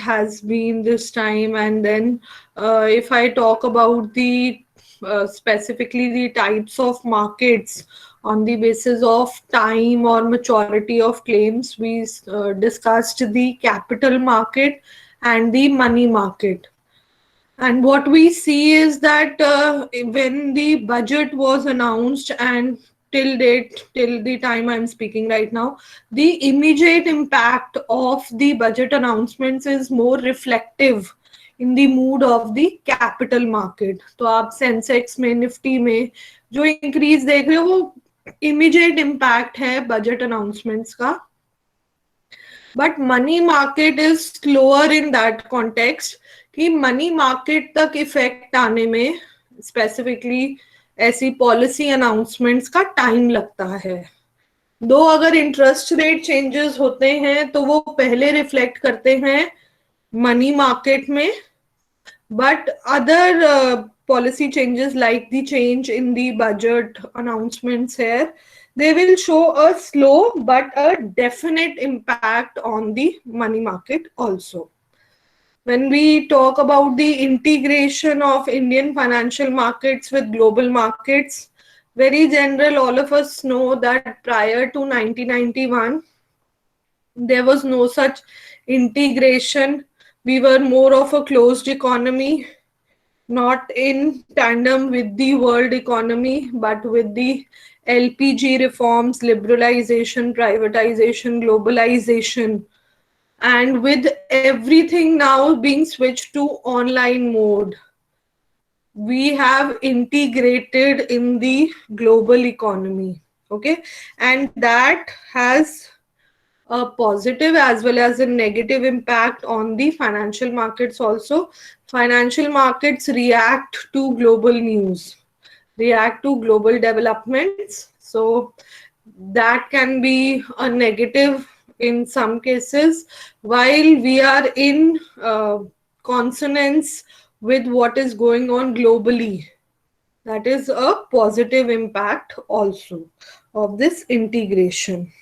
has been this time. And then if I talk about the specifically the types of markets on the basis of time or maturity of claims, we discussed the capital market and the money market. And what we see is that when the budget was announced and till date, till the time I'm speaking right now, the immediate impact of the budget announcements is more reflective in the mood of the capital market. तो आप Sensex में Nifty में जो increase देख रहे हो वो immediate impact है budget announcements का. But money market is slower in that context कि मनी मार्केट तक इफेक्ट आने में स्पेसिफिकली ऐसी पॉलिसी अनाउंसमेंट्स का टाइम लगता है. दो अगर इंटरेस्ट रेट चेंजेस होते हैं तो वो पहले रिफ्लेक्ट करते हैं मनी मार्केट में, but other policy changes like the change in the budget announcements here, they will show a slow but a definite impact on the money market also. When we talk about the integration of Indian financial markets with global markets, very general, all of us know that prior to 1991, there was no such integration. We were more of a closed economy, not in tandem with the world economy, but with the LPG reforms, liberalization, privatization, globalization, and with everything now being switched to online mode, we have integrated in the global economy. Okay, and that has a positive as well as a negative impact on the financial markets also. Financial markets react to global news, react to global developments. So that can be a negative in some cases, while we are in consonance with what is going on globally. That is a positive impact also of this integration.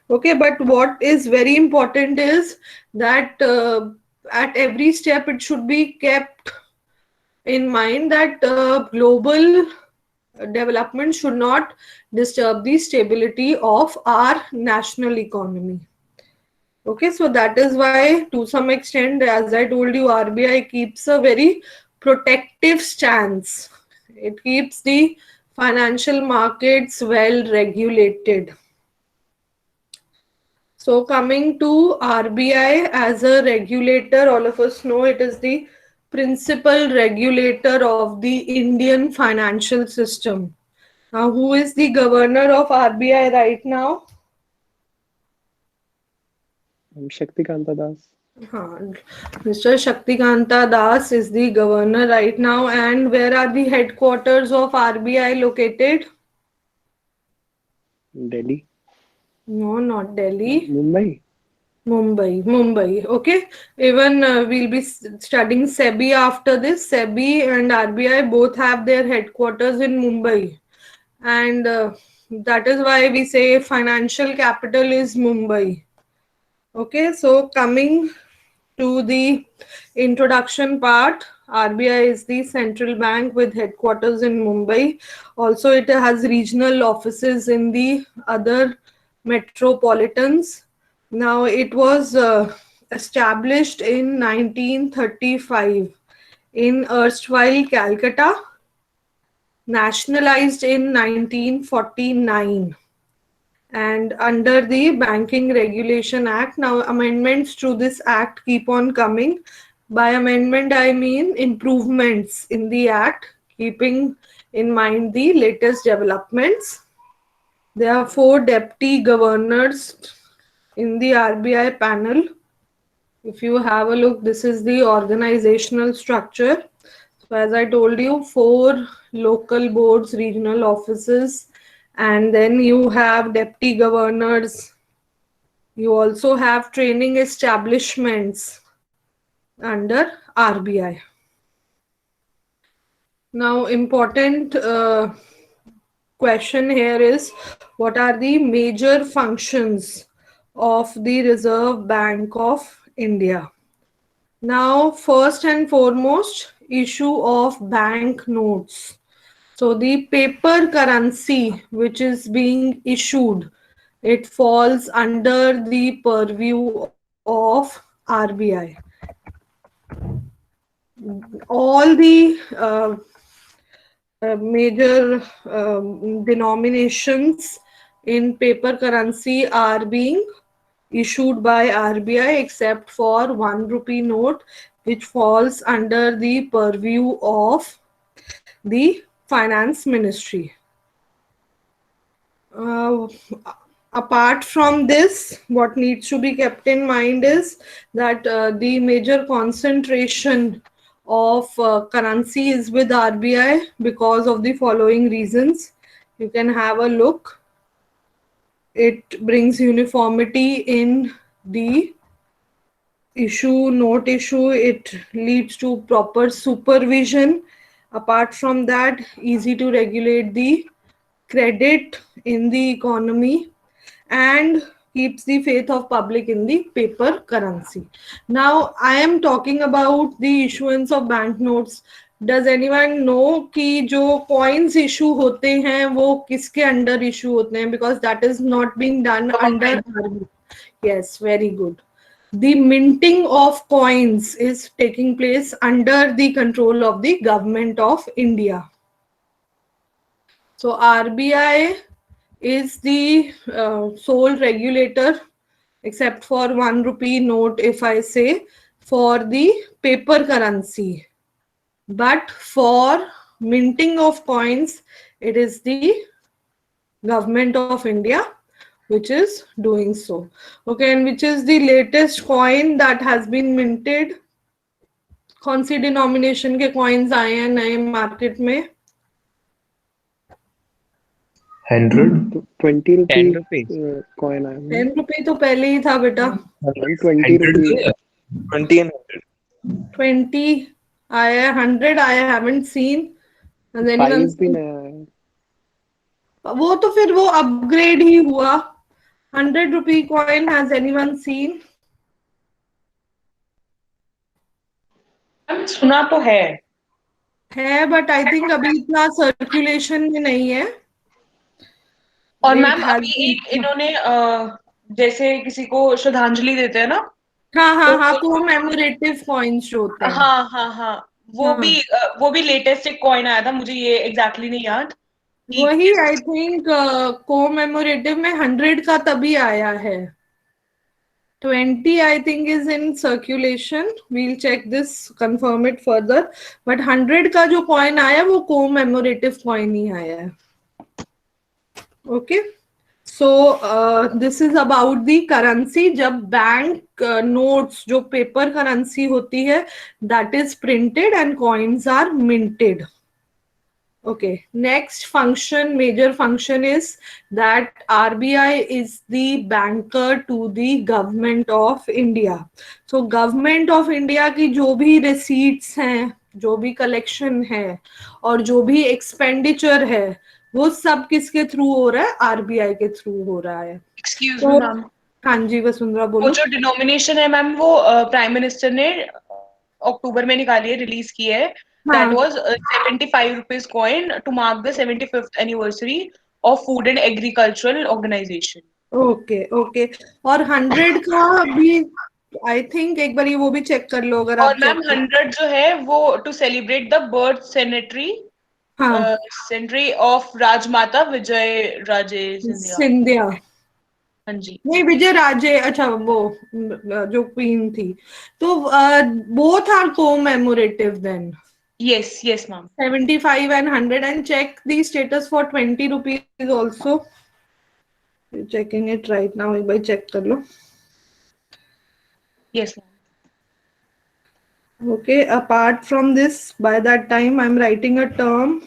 Okay, but what is very important is that at every step it should be kept in mind that global development should not disturb the stability of our national economy. Okay, so that is why to some extent, as I told you, RBI keeps a very protective stance. It keeps the financial markets well regulated. So coming to RBI as a regulator, all of us know it is the principal regulator of the Indian financial system. Now, who is the governor of RBI right now? Shaktikanta Das. Mr. Shaktikanta Das is the governor right now. And where are the headquarters of RBI located? Delhi. No, not Delhi. Mumbai. Mumbai. Okay. Even we'll be studying SEBI after this. SEBI and RBI both have their headquarters in Mumbai. And that is why we say financial capital is Mumbai. Okay. So coming to the introduction part, RBI is the central bank with headquarters in Mumbai. Also, it has regional offices in the other metropolitans. Now, it was established in 1935 in erstwhile Calcutta, nationalized in 1949. And under the Banking Regulation Act, now amendments to this act keep on coming. By amendment, I mean improvements in the act, keeping in mind the latest developments. There are 4 deputy governors in the RBI panel. If you have a look, this is the organizational structure. So as I told you, 4 local boards, regional offices, and then you have deputy governors. You also have training establishments under RBI. Now, important question here is, what are the major functions of the Reserve Bank of India? Now, first and foremost, issue of bank notes. So the paper currency which is being issued, it falls under the purview of RBI. All the major denominations in paper currency are being issued by RBI except for 1 rupee note, which falls under the purview of the finance ministry. Uh, Apart from this, what needs to be kept in mind is that the major concentration of currency is with RBI because of the following reasons. You can have a look. It brings uniformity in the note issue. It leads to proper supervision. Apart from that, easy to regulate the credit in the economy and keeps the faith of public in the paper currency. Now, I am talking about the issuance of banknotes. Does anyone know कि जो coins issue होते हैं वो किसके under issue होते हैं? Because that is not being done under Government. RBI. Yes, very good. The minting of coins is taking place under the control of the government of India. So RBI is the sole regulator, except for 1 rupee note, if I say, for the paper currency. But for minting of coins, it is the government of India which is doing so. Okay, and which is the latest coin that has been minted? कौन सी denomination के coins आए हैं नए market में? 100 20 10 रुपी rupees coin आया है 10 रुपए तो पहले ही था बेटा. 20 100 रुपी 20 and 100 20 आया है, 100 I haven't seen. Has anyone 5 भी seen? नया है वो तो फिर वो अपग्रेड ही हुआ. 100 rupee coin, has anyone seen? Ma'am सुना तो है बट आई थिंक अभी इतना सर्कुलेशन में नहीं है. और It मैम has अभी been- एक इन्होंने जैसे किसी को श्रद्धांजलि देते हैं ना. हाँ हाँ हाँ, तो- कोमेमोरेटिव कॉइन्स जो होते हैं. हाँ वो हाँ. भी लेटेस्ट एक कॉइन आया था, मुझे ये एग्जैक्टली नहीं याद. वही आई थिंक कोमेमोरेटिव में 100 का तभी आया है. 20 I think is in circulation. We'll check this, confirm it further. But 100 का जो coin आया वो commemorative coin ही आया है. Okay. So this is about the currency. जब bank notes जो paper currency होती है, that is printed and coins are minted. Okay, next function, major function is that RBI is the banker to the government of India. So government of India की जो भी receipts हैं, जो भी collection है और जो भी expenditure है, वो सब किसके थ्रू हो रहा है? RBI के थ्रू हो रहा है. एक्सक्यूज तो मी मैम, हाँ जी वसुंधरा वो बोलो. जो डिनोमिनेशन है मैम वो प्राइम मिनिस्टर ने अक्टूबर में निकाली है, रिलीज की है. That was 75 rupees coin to mark the 75th anniversary of Food and Agricultural Organization. Okay okay. और 100 का भी आई थिंक एक बार वो भी चेक कर लो अगर और आप मैम check कर- 100 जो है वो टू सेलिब्रेट द बर्थ हाँ सेंचुरी ऑफ राजमाता विजय राजे सिंधिया. सिंधिया. हाँ जी. नहीं विजय राजे, अच्छा वो जो क्वीन थी. तो both are commemorative then. Yes ma'am. 75 and 100 and check the status for 20 rupees also. Checking it right now. एक बार check कर लो. Yes ma'am. Okay, apart from this, by that time I'm writing a term.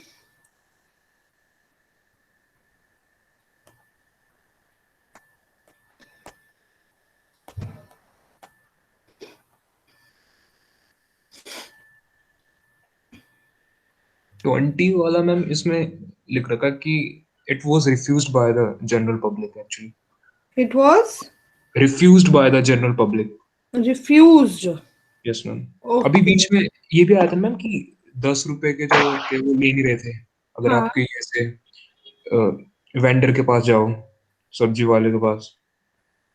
Twenty वाला ma'am इसमें लिख रखा है कि it was refused by the general public actually. It was Refused by the general public. refused. Yes ma'am. अभी okay. बीच में ये भी आया था मैम कि 10 रुपए के जो थे वो ले नहीं रहे थे। अगर हाँ आप कहीं ऐसे वेंडर के पास जाओ, सब्जी वाले के पास,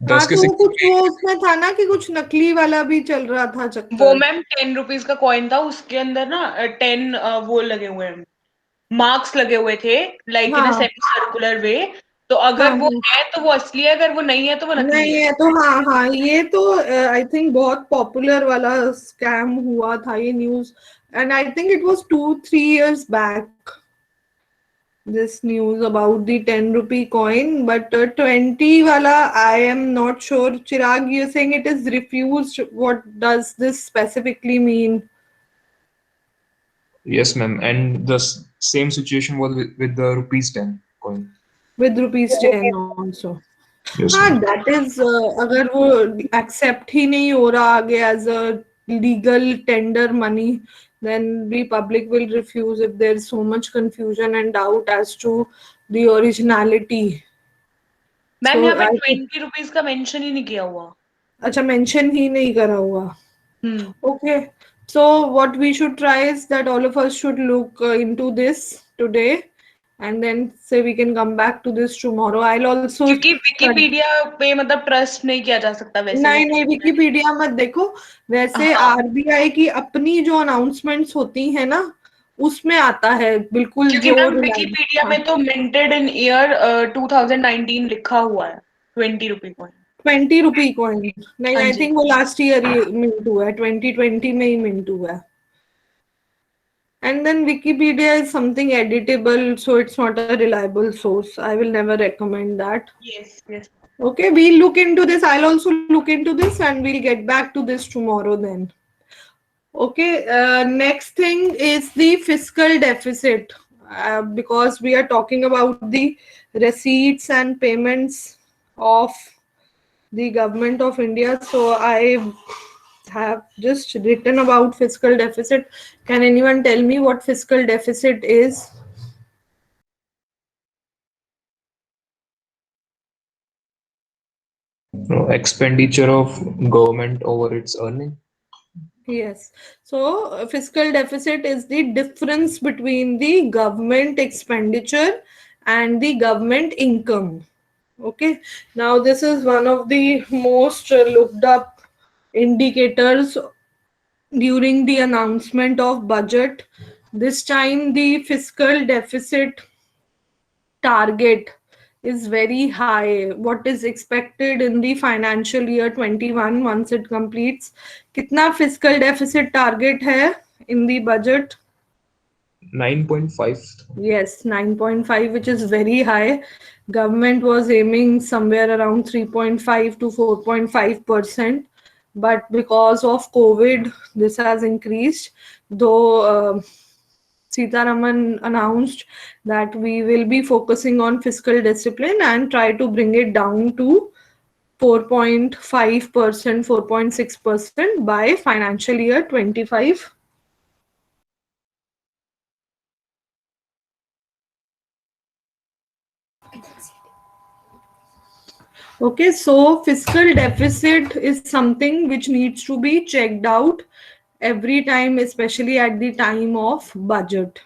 हाँ, 10 के तो वो सिक्के कुछ वो उसमें था ना कि कुछ नकली वाला भी चल रहा था वो चक्कर। मैम 10 रुपीज का कॉइन था, उसके अंदर ना 10 वो लगे हुए हैं, मार्क्स लगे हुए थे, लाइक इन अ हाँ सेमी सर्कुलर वे। तो हाँ अगर वो हाँ। है तो वो असली है, अगर वो नहीं है तो वो नकली नहीं है। है तो हाँ हाँ, ये तो आई थिंक बहुत पॉपुलर वाला स्कैम हुआ था ये news, and I think it was 2-3 years back this news about the 10 rupee coin, but 20 wala I am not sure. Chirag, you're saying it is refused. What does this specifically mean Yes, ma'am. And the same situation was with the rupees 10 coin. with rupees 10 also? Yes, हाँ, ma'am. that is अगर वो accept ही नहीं हो रहा आगे as a legal tender money, then the public will refuse if there's so much confusion and doubt as to the originality. Ma'am यहाँ So पे I think 20 rupees का मेंशन ही नहीं किया हुआ। अच्छा मेंशन ही नहीं करा हुआ। हम्म। Okay, so what we should try is that all of us should look into this today, and then say we can come back to this tomorrow. I'll also क्योंकि Wikipedia पे मतलब ट्रस्ट नहीं किया जा सकता वैसे वो। नहीं नहीं, विकिपीडिया मत देखो। वैसे हाँ, आरबीआई की अपनी जो अनाउंसमेंट्स होती है ना, उसमें आता है बिल्कुल क्योंकि जो मैम रिलायंस। विकिपीडिया हाँ, में तो मिंटेड इन ईयर 2019 लिखा हुआ है 20 रुपी कॉइन। 20 rupee coin. नहीं, हाँ आई जी। थिंक वो लास्ट ईयर ही मिंट हुआ है, 2020 में ही मिंट हुआ है। And then Wikipedia is something editable, so it's not a reliable source. I will never recommend that. Yes yes. Okay, we'll look into this. I'll also look into this and we'll get back to this tomorrow then. Okay, next thing is the fiscal deficit. Because we are talking about the receipts and payments of the government of India. So I have just written about fiscal deficit. Can anyone tell me what fiscal deficit is? No, expenditure of government over its earning. Yes. So fiscal deficit is the difference between the government expenditure and the government income. Okay. Now this is one of the most looked up indicators during the announcement of budget. This time the fiscal deficit target is very high. What is expected in the financial year 21 once it completes? कितना fiscal deficit target है in the budget? 9.5. Yes, 9.5, which is very high. Government was aiming somewhere around 3.5 to 4.5%, but because of COVID, this has increased. Though Sitaraman announced that we will be focusing on fiscal discipline and try to bring it down to 4.5%, 4.6% by financial year 25. Okay, so fiscal deficit is something which needs to be checked out every time, especially at the time of budget.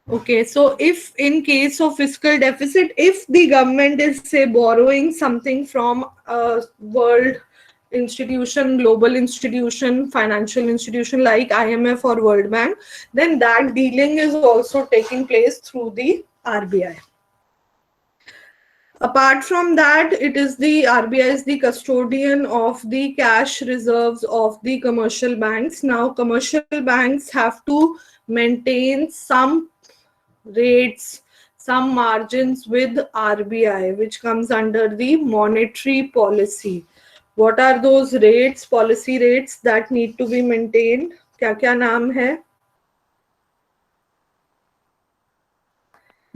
Okay, so if in case of fiscal deficit, if the government is say borrowing something from a world institution, global institution, financial institution like IMF or World Bank, then that dealing is also taking place through the RBI. Apart from that, it is the RBI is the custodian of the cash reserves of the commercial banks. Now, commercial banks have to maintain some rates, some margins with RBI, which comes under the monetary policy. What are those rates, policy rates that need to be maintained? क्या-क्या नाम है?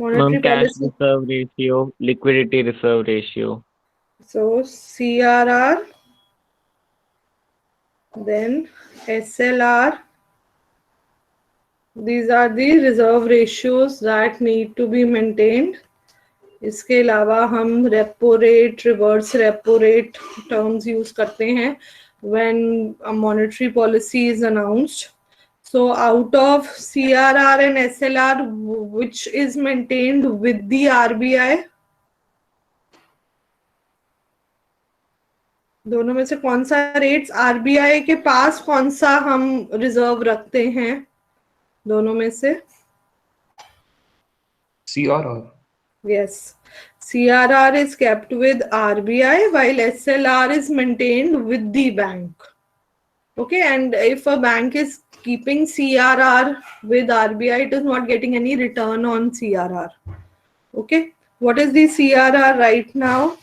Ma'am, Monetary cash policy. reserve ratio, liquidity reserve ratio. So CRR, then SLR. These are the reserve ratios that need to be maintained. इसके अलावा हम repo rate, reverse repo rate terms use करते हैं when a monetary policy is announced. So out of CRR and SLR, which is maintained with the RBI? दोनों में से कौन सा रेट्स आरबीआई के पास कौन सा हम रिजर्व रखते हैं दोनों में से? CRR. Yes, CRR is kept with RBI while SLR is maintained with the bank. Okay, and if a bank is keeping CRR with RBI, it is not getting any return on CRR. Okay, what is the CRR right now?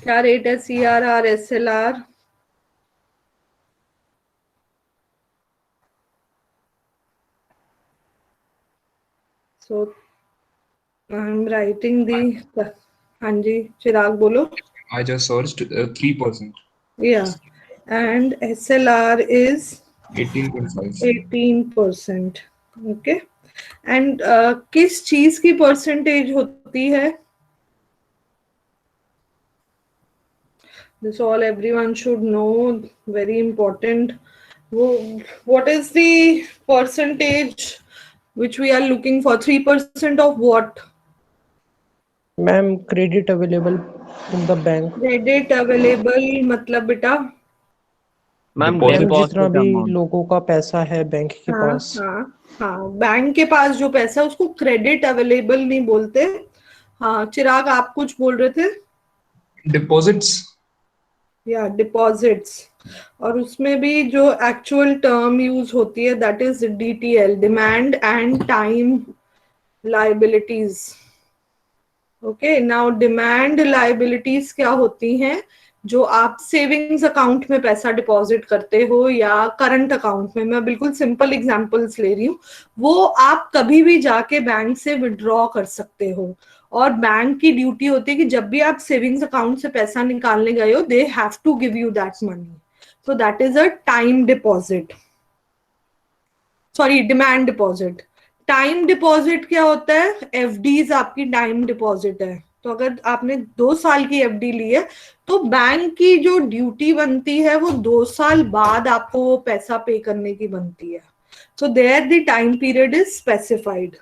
क्या rate है CRR, SLR? So I'm writing the. हाँ जी, चिराग बोलो. I just searched 3%. Yeah, and SLR is 18.5. 18%. Okay, and किस चीज की percentage होती है? This all everyone should know. Very important. What is the percentage which we are looking for? 3% of what? Ma'am credit available in the bank. Credit available मतलब बेटा? Ma'am Deposit. Ma'am जितना deposit भी amount. लोगों का पैसा है bank के हाँ पास। हाँ हाँ, बैंक के पास जो पैसा है उसको क्रेडिट अवेलेबल नहीं बोलते. हाँ चिराग, आप कुछ बोल रहे थे? Deposits. या डिपॉजिट्स, और उसमें भी जो एक्चुअल टर्म यूज होती है that is DTL, demand and time liabilities. Okay, now demand liabilities क्या होती हैं? जो आप सेविंग्स अकाउंट में पैसा डिपॉजिट करते हो या करंट अकाउंट में, मैं बिल्कुल सिंपल एग्जांपल्स ले रही हूँ, वो आप कभी भी जाके बैंक से विड्रॉ कर सकते हो. और बैंक की ड्यूटी होती है कि जब भी आप सेविंग्स अकाउंट से पैसा निकालने गए हो, they have to give you that money. So that is a time deposit, sorry demand deposit. Time deposit क्या होता है? एफडीज आपकी टाइम डिपॉजिट है. तो अगर आपने 2 साल की एफडी ली है तो बैंक की जो ड्यूटी बनती है वो 2 साल बाद आपको वो पैसा पे करने की बनती है. So there the time period is specified.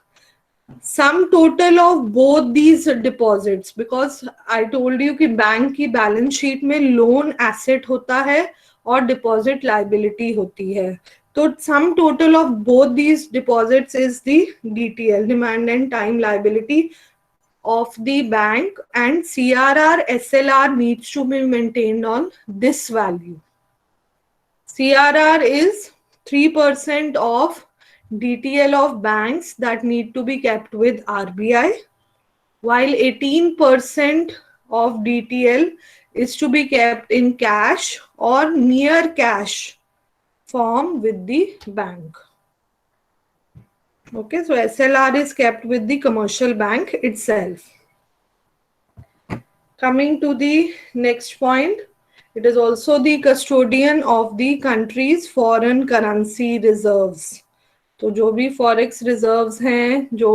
Sum total of both these deposits, because I told you कि बैंक की बैलेंस शीट में लोन एसेट होता है और डिपॉजिट लाइबिलिटी होती है. तो sum total of both these deposits is the DTL, demand and time liability of the bank, and CRR SLR needs to be maintained on this value. CRR is 3% of DTL of banks that need to be kept with RBI, while 18% of DTL is to be kept in cash or near cash form with the bank. Okay, so SLR is kept with the commercial bank itself. Coming to the next point, it is also the custodian of the country's foreign currency reserves. तो जो भी forex reserves हैं जो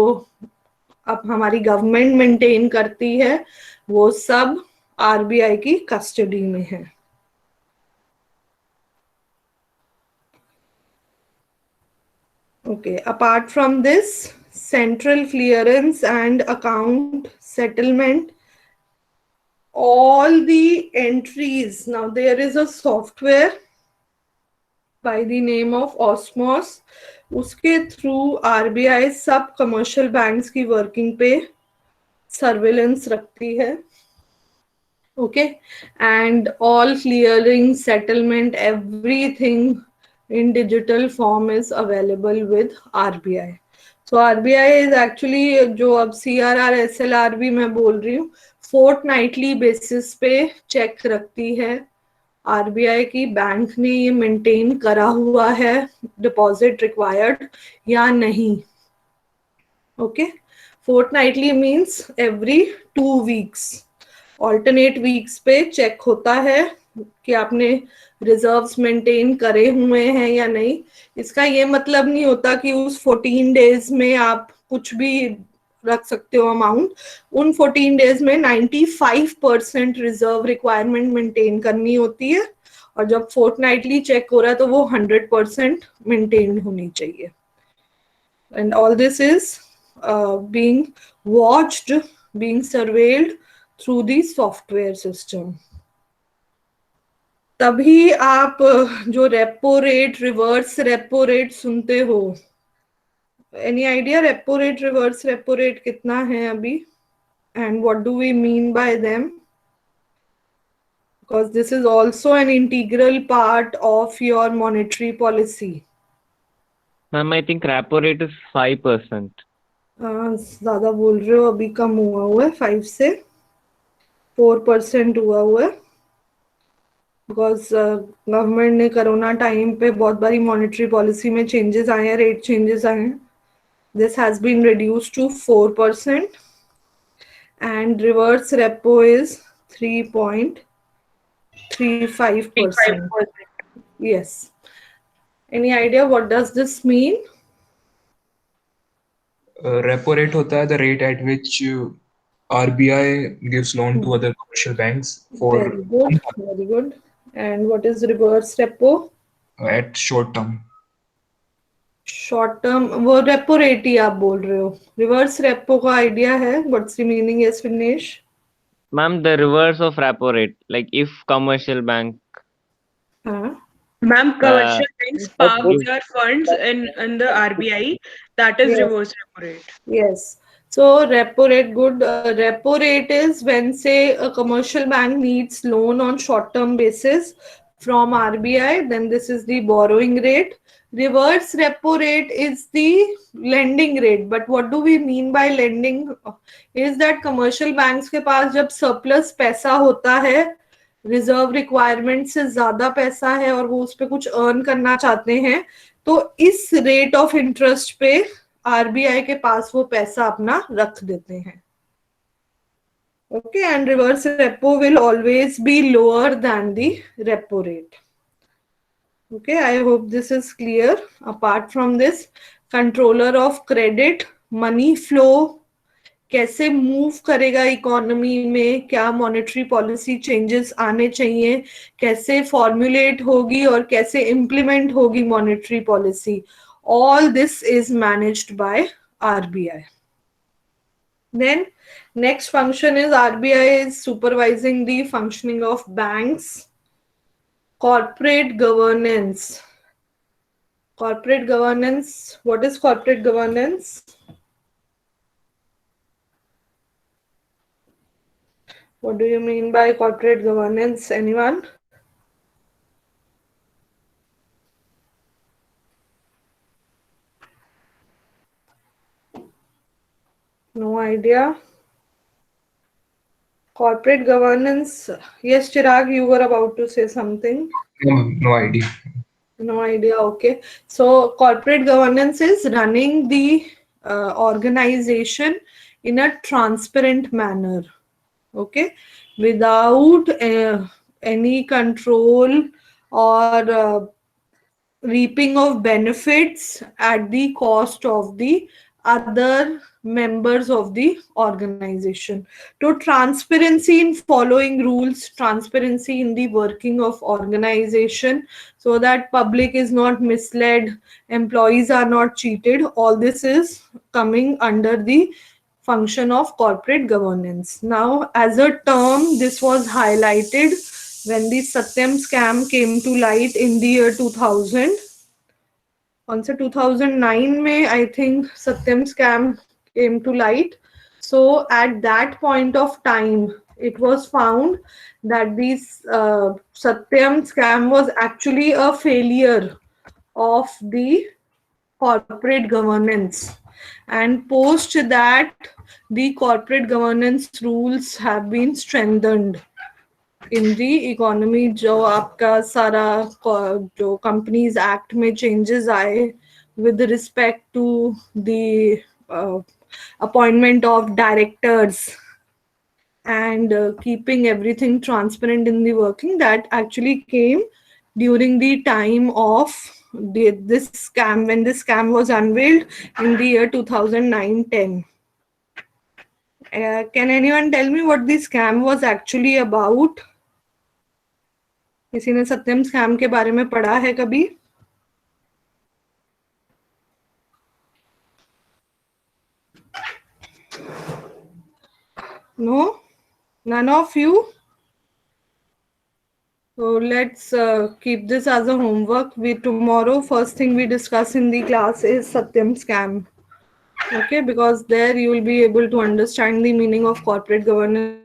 अब हमारी government maintain करती है, वो सब आरबीआई की कस्टडी में है. Okay, apart from this, central clearance and account settlement, all the entries, now there is a software by the name of Osmos, उसके थ्रू आरबीआई सब कमर्शियल बैंक्स की वर्किंग पे सर्विलेंस रखती है. Okay, and all clearing, settlement, everything in digital form is available with RBI. So RBI is actually, जो अब CRR SLR भी मैं बोल रही हूँ, फोर्टनाइटली बेसिस पे चेक रखती है आरबीआई की बैंक ने ये मेंटेन करा हुआ है डिपॉजिट रिक्वायर्ड या नहीं. Okay, fortnightly means every 2 weeks, alternate weeks पे चेक होता है कि आपने रिजर्व्स मेंटेन करे हुए हैं या नहीं. इसका ये मतलब नहीं होता कि उस 14 डेज में आप कुछ भी रख सकते हो अमाउंट, उन 14 डेज में 95% रिजर्व रिक्वायरमेंट मेंटेन करनी होती है, और जब फोर्टनाइटली चेक हो रहा है तो वो 100% मेंटेन होनी चाहिए. And all this is being watched, being surveilled through the software system. तभी आप जो repo rate, reverse repo rate सुनते हो, any idea repo rate, reverse repo rate कितना है अभी, and what do we mean by them? Because this is also an integral part of your monetary policy. Ma'am, I think repo rate is 5%. ज्यादा बोल रहे हो, अभी कम हुआ है 5 से 4% हुआ है, बिकॉज गवर्नमेंट ने कोरोना टाइम पे बहुत बारी मॉनेटरी पॉलिसी में चेंजेस आए हैं, रेट चेंजेस आए हैं. This has been reduced to 4% and reverse repo is 3.35%. Yes. Any idea what does this mean? Repo rate होता है the rate at which RBI gives loan to other commercial banks for Very good, very good. And what is reverse repo? at short term. Short term, वो repo rate ही आप बोल रहे हो. Reverse repo का idea है, what's the meaning is, Vignesh? Ma'am, the reverse of repo rate, like if commercial bank, हाँ. Ma'am, commercial banks park if- their funds in the RBI. That is Yes. reverse repo rate. Yes. So repo rate, good. Repo rate is when, say, a commercial bank needs loan on short-term basis from RBI, then this is the borrowing rate. Reverse repo rate is the lending rate. But what do we mean by lending? Is that commercial banks के पास जब surplus पैसा होता है, reserve requirement से ज्यादा पैसा है और वो उस पे कुछ अर्न करना चाहते हैं, तो इस रेट ऑफ इंटरेस्ट पे आरबीआई के पास वो पैसा अपना रख देते हैं. Okay, and reverse repo will always be lower than the repo rate. Okay, I hope this is clear. Apart from this, controller of credit, money flow, कैसे मूव करेगा इकोनॉमी में, क्या मॉनेटरी पॉलिसी चेंजेस आने चाहिए, कैसे formulate होगी और कैसे इम्प्लीमेंट होगी monetary policy, all this is managed by RBI. Then next function is RBI is supervising the functioning of banks. Corporate governance. Corporate governance, what is corporate governance? What do you mean by corporate governance? Anyone? No idea. Corporate governance. Yes, Chirag, you were about to say something. No idea. No idea. Okay. So corporate governance is running the organization in a transparent manner. Okay. Without any control or reaping of benefits at the cost of the other members of the organization. To transparency in following rules, transparency in the working of organization, so that public is not misled, employees are not cheated. All this is coming under the function of corporate governance. Now, as a term, this was highlighted when the Satyam scam came to light in the year 2000. On 2009 में I think Satyam scam came to light. So at that point of time, it was found that this Satyam scam was actually a failure of the corporate governance. And post that, the corporate governance rules have been strengthened. In the economy, जो आपका सारा जो companies act में changes आए with respect to the appointment of directors and keeping everything transparent in the working, that actually came during the time of this scam, when this scam was unveiled in the year 2009-10. Can anyone tell me what the scam was actually about? किसी ने सत्यम scam के बारे में पढ़ा है कभी? No? None of you? So let's keep this as a homework. Tomorrow, first thing we discuss in the class is Satyam scam. Okay, because there you will be able to understand the meaning of corporate governance.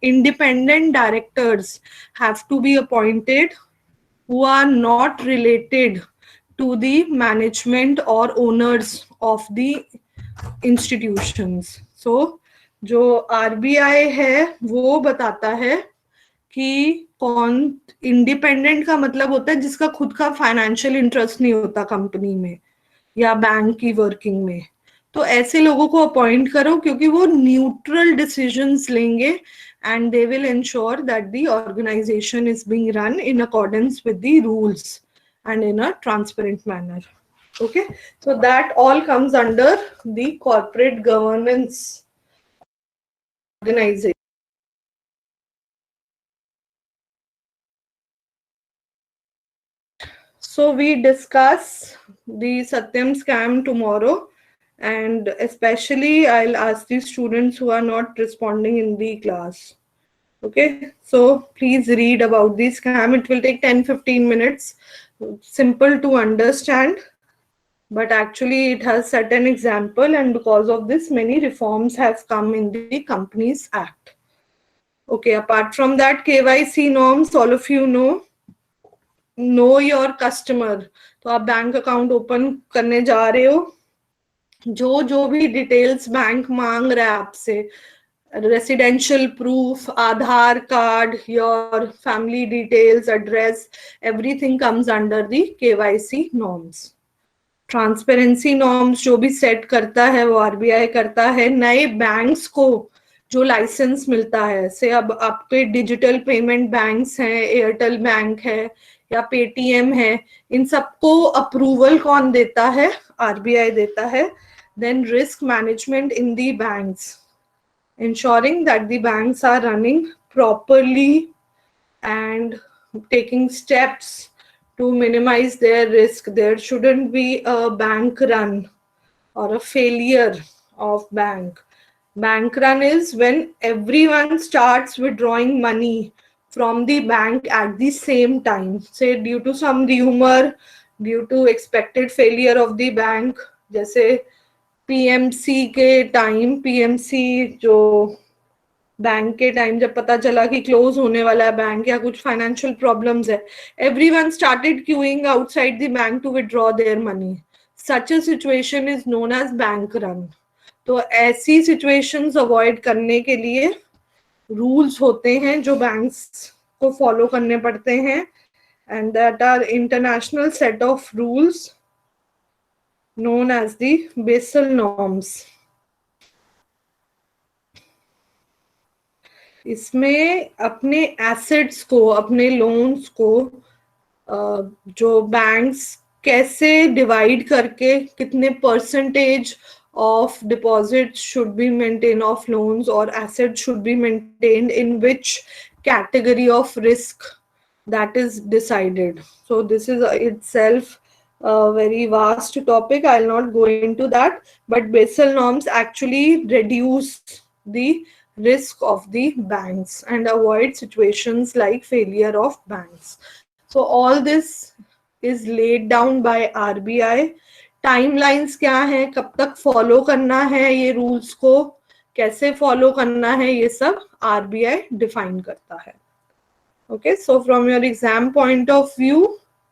Independent directors have to be appointed who are not related to the management or owners of the institutions. So जो RBI है वो बताता है कि कौन independent का मतलब होता है जिसका खुद का फाइनेंशियल इंटरेस्ट नहीं होता कंपनी में या बैंक की वर्किंग में. तो ऐसे लोगों को अपॉइंट करो क्योंकि वो न्यूट्रल डिसीजंस लेंगे and they will ensure that the organisation is being run in accordance with the rules and in a transparent manner. Okay, so that all comes under the corporate governance organization. So we discuss the Satyam scam tomorrow, and especially I'll ask the students who are not responding in the class. Okay, so please read about the scam. It will take 10-15 minutes. Simple to understand, but actually it has set an example, and because of this many reforms have come in the Companies Act. Okay, apart from that, KYC norms, all of you know your customer. तो आप bank account open करने जा रहे हो, जो भी details bank मांग रहा है आपसे, residential proof, Aadhaar card, your family details, address, everything comes under the KYC norms. Transparency norms जो भी सेट करता है वो RBI करता है. नए बैंक्स को जो लाइसेंस मिलता है, से अब आपके डिजिटल पेमेंट बैंक्स हैं, एयरटेल बैंक है या पेटीएम है, इन सबको अप्रूवल कौन देता है? RBI देता है. Then risk management in the banks, ensuring that the banks are running properly and taking steps to minimize their risk. There shouldn't be a bank run or a failure of bank. Bank run is when everyone starts withdrawing money from the bank at the same time, say due to some rumor, due to expected failure of the bank. जैसे PMC के time, PMC जो bank के time जब पता चला कि close होने वाला है बैंक या कुछ फाइनेंशियल प्रॉब्लम्स है, everyone started queuing outside the bank to withdraw their money. Such a situation is known as bank run. तो ऐसी सिचुएशंस अवॉइड करने के लिए रूल्स होते हैं जो बैंक्स को फॉलो करने पड़ते हैं, and that are international set of rules known as the Basel norms. इसमें अपने एसेट्स को, अपने लोन्स को जो बैंक्स कैसे डिवाइड करके कितने percentage of deposits should be maintained, of loans or assets should be maintained in which category of risk, that is decided. So this is itself a very vast topic. I'll not go into that, but Basel norms actually reduce the risk of the banks and avoid situations like failure of banks. So all this is laid down by RBI. Timelines क्या है, कब तक follow करना है ये rules को, कैसे follow करना है, ये सब RBI डिफाइन करता है. Okay, so from your exam point of view